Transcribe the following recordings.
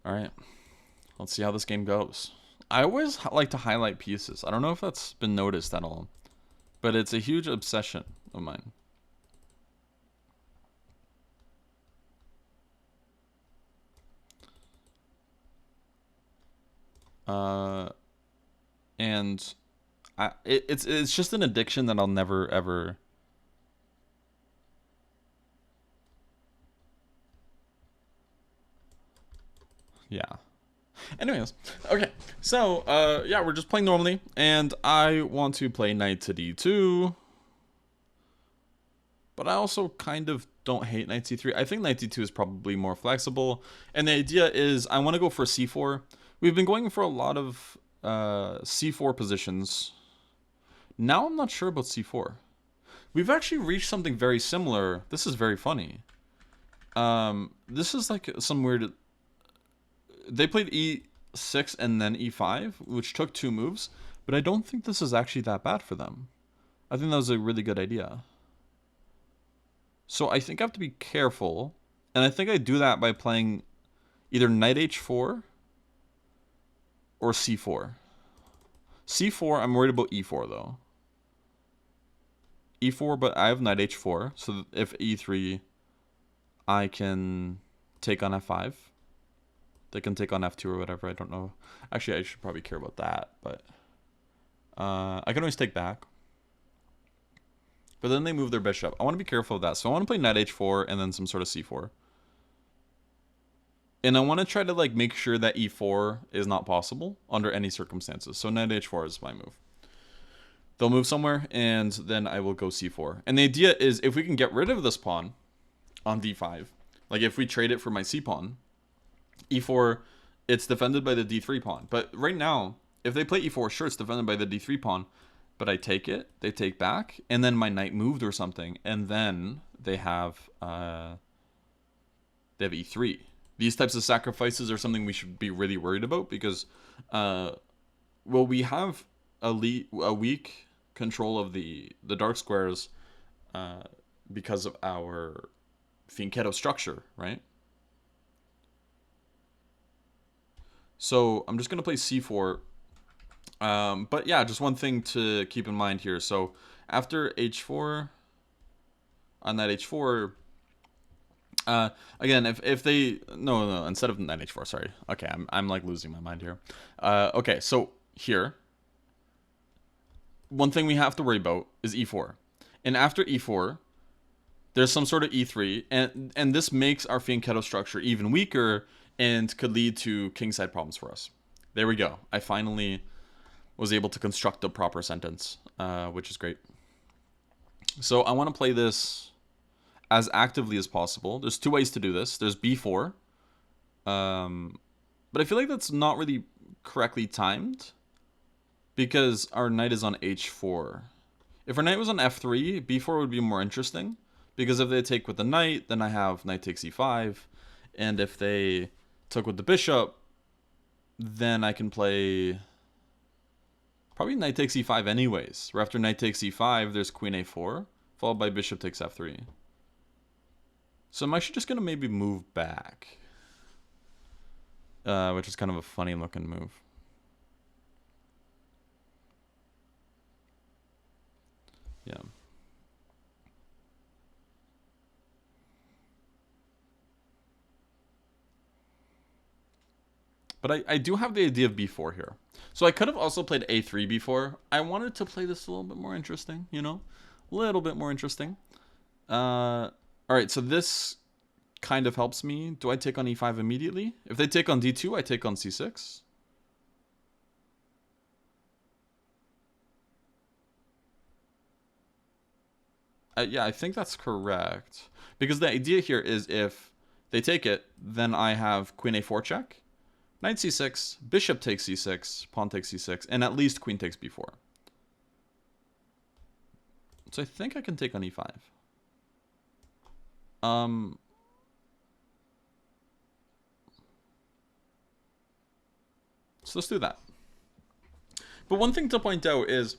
All right, let's see how this game goes. I always like to highlight pieces. I don't know if that's been noticed at all, but it's a huge obsession of mine. And it's just an addiction that I'll never ever. Yeah. Anyways, okay. So yeah, we're just playing normally, and I want to play knight to d2, but I also kind of don't hate knight c3. I think knight d2 is probably more flexible, and the idea is I want to go for c4. We've been going for a lot of c4 positions. Now I'm not sure about c4. We've actually reached something very similar. This is very funny. This is like some weird. They played e6 and then e5, which took 2 moves, but I don't think this is actually that bad for them. I think that was a really good idea. So I think I have to be careful, and I think I do that by playing either knight h4 or c4. c4, I'm worried about e4 though. e4, but I have knight h4, so if e3, I can take on f5. They can take on f2 or whatever, I don't know. Actually, I should probably care about that, but I can always take back. But then they move their bishop. I want to be careful of that. So I want to play knight h4 and then some sort of c4. And I want to try to like make sure that e4 is not possible under any circumstances. So knight h4 is my move. They'll move somewhere, and then I will go c4. And the idea is if we can get rid of this pawn on d5, like if we trade it for my c pawn, e4, it's defended by the d3 pawn. But right now, if they play e4, sure, it's defended by the d3 pawn. But I take it, they take back, and then my knight moved or something, and then they have e3. These types of sacrifices are something we should be really worried about because, well, we have a weak control of the dark squares because of our fianchetto structure, right? So I'm just gonna play c4. But yeah, just one thing to keep in mind here. So after h4, on that h4, again, if they no instead of knight h4, sorry. Okay, I'm like losing my mind here. Okay, so here, one thing we have to worry about is e4, and after e4, there's some sort of e3, and this makes our fianchetto structure even weaker and could lead to kingside problems for us. There we go. I finally was able to construct a proper sentence, which is great. So I want to play this as actively as possible. There's 2 ways to do this. There's b4, but I feel like that's not really correctly timed because our knight is on h4. If our knight was on f3, b4 would be more interesting because if they take with the knight, then I have knight takes e5, and if they took with the bishop, then I can play probably knight takes e5 anyways. Or after knight takes e5, there's queen a4, followed by bishop takes f3. So I'm actually just going to maybe move back, which is kind of a funny looking move. Yeah. But I do have the idea of b4 here. So I could have also played a3 before. I wanted to play this a little bit more interesting, you know? A little bit more interesting. All right, so this kind of helps me. Do I take on e5 immediately? If they take on d2, I take on c6. Yeah, I think that's correct. Because the idea here is if they take it, then I have queen a4 check. Knight c6, bishop takes c6, pawn takes c6, and at least queen takes b4. So I think I can take on e5. So let's do that. But one thing to point out is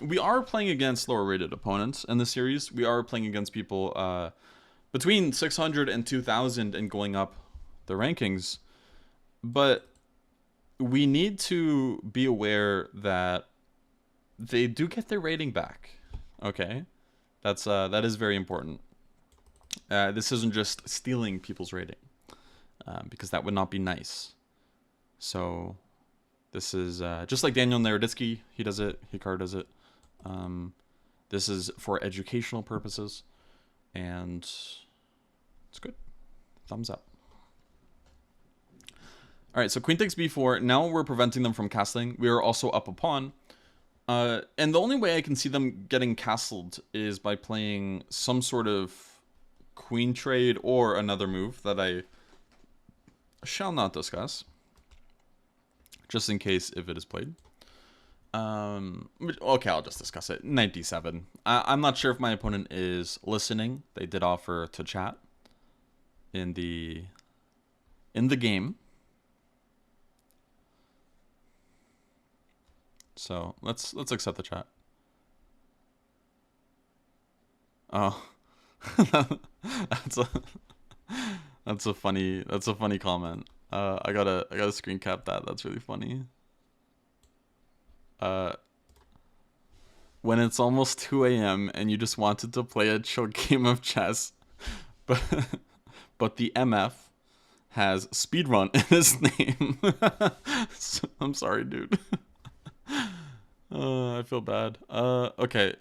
we are playing against lower rated opponents in the series. We are playing against people between 600 and 2000 and going up the rankings. But we need to be aware that they do get their rating back. Okay, that is very important. This isn't just stealing people's rating, because that would not be nice. So this is just like Daniel Naroditsky. He does it. Hikaru does it. This is for educational purposes, and it's good. Thumbs up. All right, so queen takes b4. Now we're preventing them from castling. We are also up a pawn. And the only way I can see them getting castled is by playing some sort of queen trade or another move that I shall not discuss, just in case if it is played. Okay, I'll just discuss it. Knight d7. I'm not sure if my opponent is listening. They did offer to chat in the game. So let's accept the chat. Oh, that's a funny comment. I gotta screen cap that. That's really funny. When it's almost 2 a.m. and you just wanted to play a chill game of chess, but the MF has Speedrun in his name. So, I'm sorry, dude. I feel bad. Okay.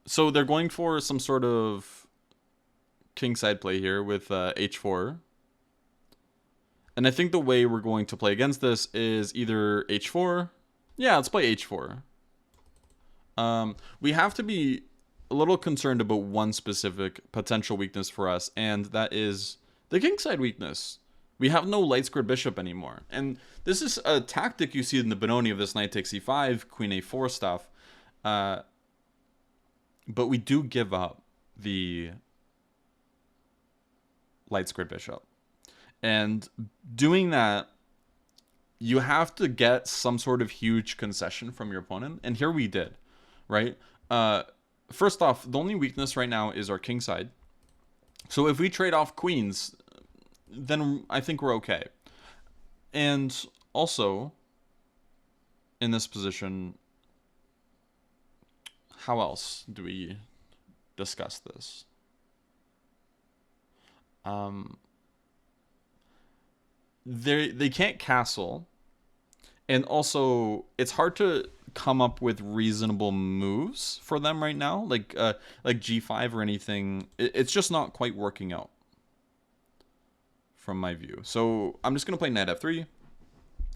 So they're going for some sort of kingside play here with h4. And I think the way we're going to play against this is either h4. Yeah, let's play h4. We have to be a little concerned about one specific potential weakness for us, and that is the kingside weakness. We have no light squared bishop anymore. And this is a tactic you see in the Benoni of this knight takes e5, queen a4 stuff. But we do give up the light squared bishop. And doing that, you have to get some sort of huge concession from your opponent. And here we did, right? First off, the only weakness right now is our kingside. So if we trade off queens, then I think we're okay. And also, in this position, how else do we discuss this? They can't castle, and also it's hard to come up with reasonable moves for them right now, like g5 or anything. It's just not quite working out from my view. So I'm just gonna play knight f3.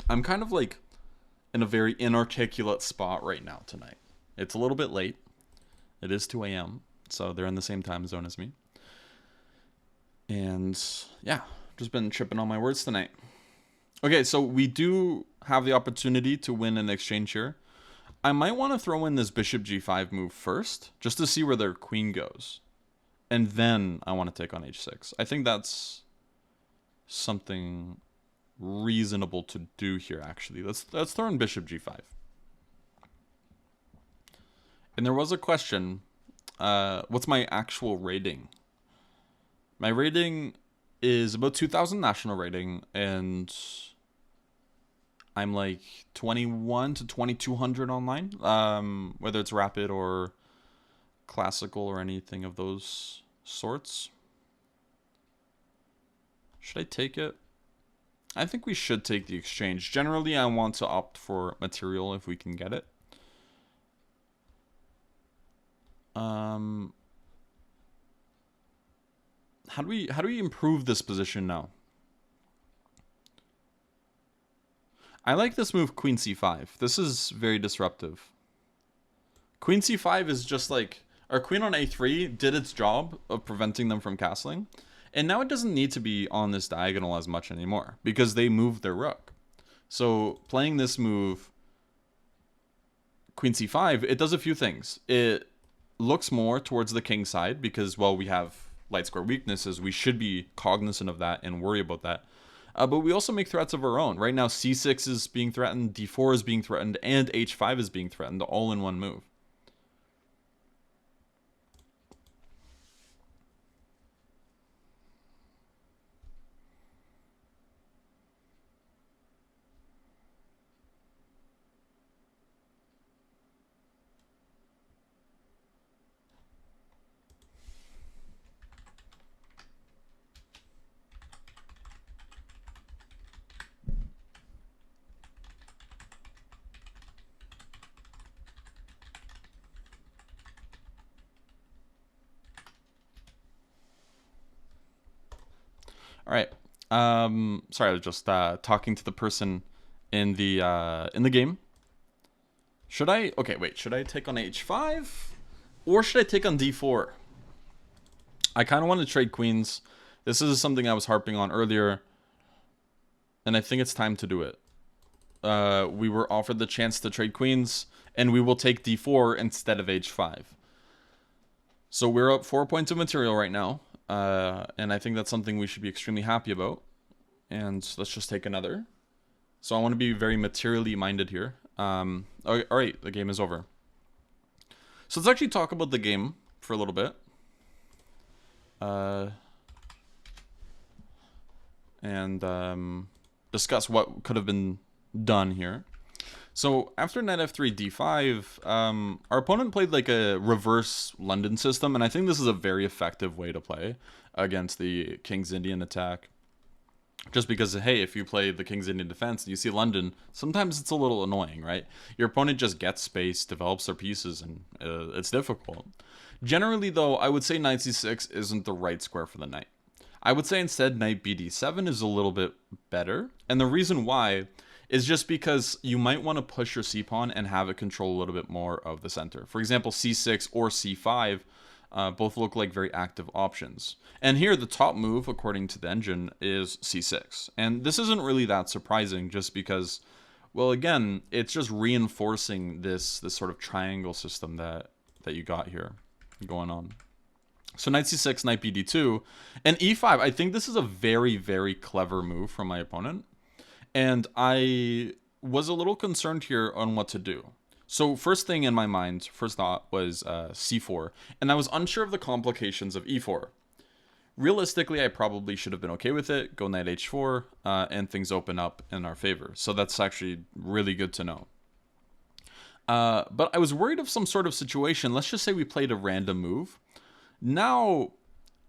I'm kind of like in a very inarticulate spot right now tonight. It's a little bit late. It is 2 a.m. So they're in the same time zone as me. And yeah, just been tripping on my words tonight. Okay, so we do have the opportunity to win an exchange here. I might want to throw in this bishop g5 move first, just to see where their queen goes. And then I want to take on h6. I think that's something reasonable to do here, actually. Let's throw in bishop g5. And there was a question, what's my actual rating? My rating is about 2,000 national rating, and I'm like 21 to 2,200 online, whether it's rapid or classical or anything of those sorts. Should I take it? I think we should take the exchange. Generally, I want to opt for material if we can get it. How do we improve this position now? I like this move, queen c5. This is very disruptive. Queen c5 is just like, our queen on a3 did its job of preventing them from castling, and now it doesn't need to be on this diagonal as much anymore, because they moved their rook. So playing this move, queen c5, it does a few things. It looks more towards the king side, because, well, we have light square weaknesses. We should be cognizant of that and worry about that. But we also make threats of our own. Right now, c6 is being threatened, d4 is being threatened, and h5 is being threatened, all in one move. All right. Sorry, I was just talking to the person in the game. Should I? Okay, wait. Should I take on h5, or should I take on d4? I kind of want to trade queens. This is something I was harping on earlier, and I think it's time to do it. We were offered the chance to trade queens, and we will take d4 instead of h5. So we're up 4 points of material right now, and I think that's something we should be extremely happy about. And let's just take another. So I want to be very materially minded here. All right, the game is over. So let's actually talk about the game for a little bit. And discuss what could have been done here. So after knight f3 d5, our opponent played like a reverse London system, and I think this is a very effective way to play against the King's Indian attack. Just because, hey, if you play the King's Indian defense and you see London, sometimes it's a little annoying, right? Your opponent just gets space, develops their pieces, and it's difficult. Generally, though, I would say knight c6 isn't the right square for the knight. I would say instead knight bd7 is a little bit better, and the reason why is just because you might want to push your c-pawn and have it control a little bit more of the center. For example, c6 or c5 both look like very active options. And here, the top move, according to the engine, is c6. And this isn't really that surprising, just because, well, again, it's just reinforcing this sort of triangle system that you got here going on. So knight c6, knight bd2, and e5. I think this is a very, very clever move from my opponent. And I was a little concerned here on what to do. So first thing in my mind, first thought was c4, and I was unsure of the complications of e4. Realistically, I probably should have been okay with it, go knight h4, and things open up in our favor. So that's actually really good to know. But I was worried of some sort of situation. Let's just say we played a random move. Now,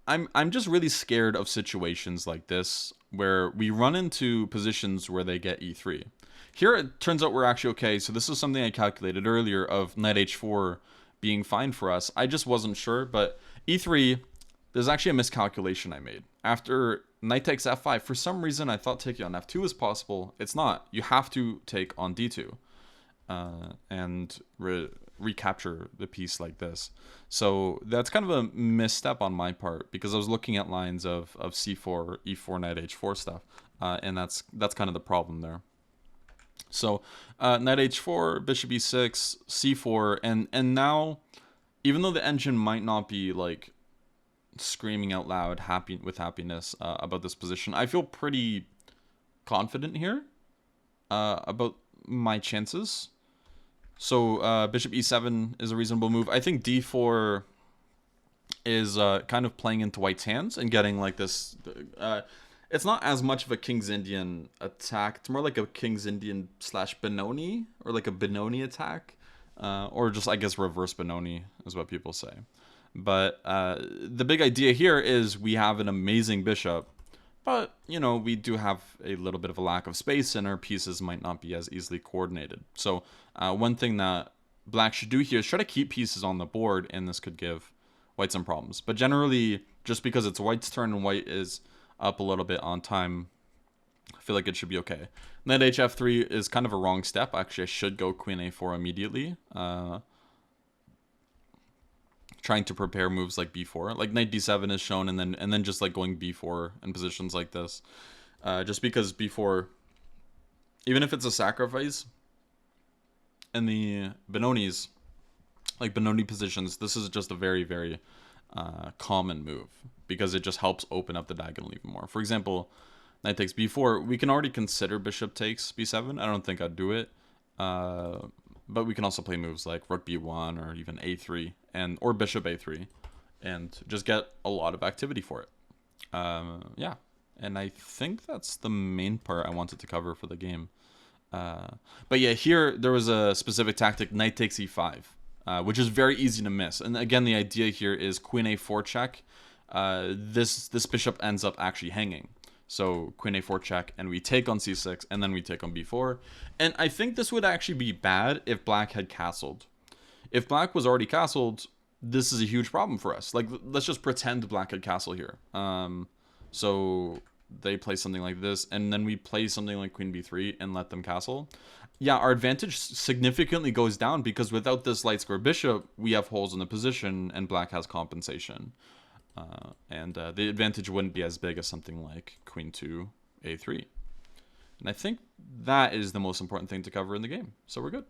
I'm just really scared of situations like this, where we run into positions where they get e3. Here it turns out we're actually okay, so this is something I calculated earlier of knight h4 being fine for us. I just wasn't sure, but e3, there's actually a miscalculation I made. After knight takes f5, for some reason I thought taking on f2 was possible. It's not. You have to take on d2 and recapture the piece like this. So that's kind of a misstep on my part, because I was looking at lines of c4, e4, knight h4 stuff, and that's kind of the problem there. So knight h4, bishop e6, c4, and now, even though the engine might not be like screaming out loud with happiness about this position, I feel pretty confident here about my chances. So bishop e7 is a reasonable move. I think d4 is kind of playing into white's hands and getting like this. It's not as much of a King's Indian attack. It's more like a King's Indian / Benoni, or like a Benoni attack, or just, I guess, reverse Benoni is what people say. But the big idea here is we have an amazing bishop, but, you know, we do have a little bit of a lack of space, and our pieces might not be as easily coordinated. So one thing that black should do here is try to keep pieces on the board, and this could give white some problems. But generally, just because it's white's turn and white is up a little bit on time, I feel like it should be okay. Knight hf3 is kind of a wrong step. Actually, I should go queen a4 immediately. Trying to prepare moves like b4, like knight d7 is shown, and then just like going b4 in positions like this, just because b4, even if it's a sacrifice in the Benonis, like Benoni positions, this is just a very, very common move, because it just helps open up the diagonal even more. For example, knight takes b4, we can already consider bishop takes b7. I don't think I'd do it, but we can also play moves like rook b1 or even a3 or bishop a3, and just get a lot of activity for it. Yeah, and I think that's the main part I wanted to cover for the game. But yeah, here there was a specific tactic, knight takes e5, which is very easy to miss. And again, the idea here is queen a4 check. This bishop ends up actually hanging. So queen a4 check, and we take on c6, and then we take on b4. And I think this would actually be bad if black had castled. If black was already castled, this is a huge problem for us. Like, let's just pretend black had castled here. So they play something like this, and then we play something like queen b3 and let them castle, yeah, our advantage significantly goes down, because without this light square bishop, we have holes in the position, and black has compensation. And the advantage wouldn't be as big as something like queen 2, a3. And I think that is the most important thing to cover in the game. So we're good.